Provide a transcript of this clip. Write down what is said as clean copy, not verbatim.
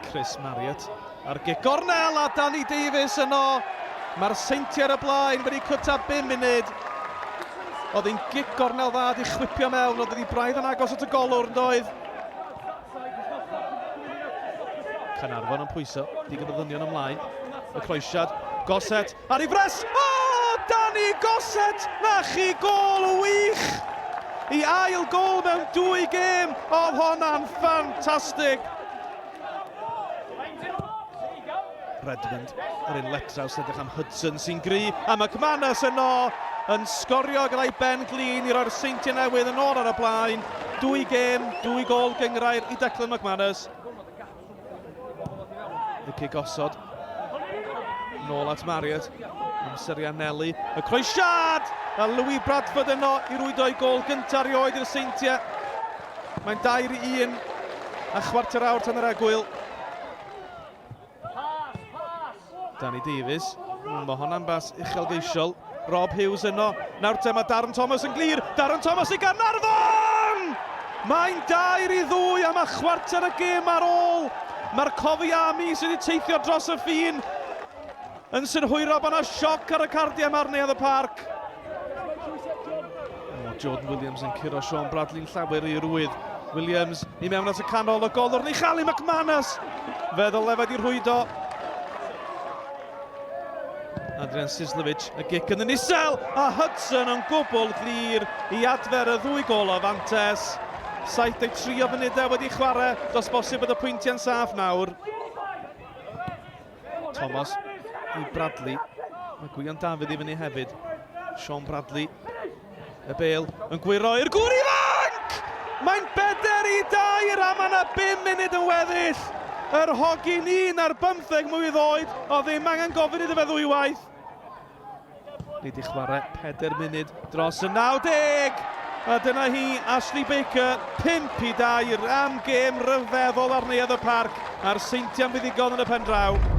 Chris Marriott ar gig gornel a Danny Davies yno. Mae'r Seintiau ar y blaen wedi cwta 5 munud. Oedd hi'n gig gornel dda di chwipio mewn, oedd wedi braidd yn agos at y golwr yn doedd. Canarfon yn pwyso, digon o ddynion ymlaen. Y croesiad, Goset ar ei fres. Danny Goset! Na chi gol wych! I ail gol mewn 2 gêm. Oedd hwnna'n ffantastig. Redmond, yr un letraws edrych am Hudson sy'n gry. A McManus yno yn sgorio gyda'i ben glin i roi'r Seintiau newydd yn ôl ar y blaen. 2 gêm, 2 gol gyngrair i Declan McManus. Y cig osod. Nôl at Marriott. Amser i Anelli. Y croesiad! A Louis Bradford yno i rwydo'i gol gyntaf erioed i'r Seintiau. Mae'n 2-1 a chwarter awr tan yr egwyl. Danny Davies. Mae hwnna'n bas uchelgeisiol. Rob Hughes yno. Nawr te mae Darren Thomas yn glir. Darren Thomas i Gaernarfon! Mae'n 2-2 am y chwarter y gêm ar ôl. Mae'r Cofiami sydd wedi teithio dros y ffin yn synhwyro bod yna sioc ar y cardiau ar neuadd y parc. Jordan Williams yn curo Sean Bradley'n llawer i'r wydd. Williams i mewn at y canol, y golwr ni chael i McManus. Feddwl lefed i'r rhwydo. Adrian Sislovic, y gic yn y nisel, a Hudson yn gwbl glir i adfer y 2 gol o fantes. 73 o funudau wedi chwarae, dos bosib bod y pwyntiau'n saff nawr. Thomas i Bradley, mae Gwion Dafydd i fyny hefyd. Sean Bradley, y bêl yn gwiro i'r gŵr ifanc! Mae'n 4-2 a mae yna 5 munud yn weddill. Yr hogyn 1 ar 15 mlwydd oed, o ddim angen gofyn iddo fe ddwywaith. Ni di chwarae 4 munud dros y 90. A dyna hi, Ashley Baker, 5-2 am gêm ryfeddol ar neuadd y parc. A'r Seintiau'n fuddigol yn y pen draw.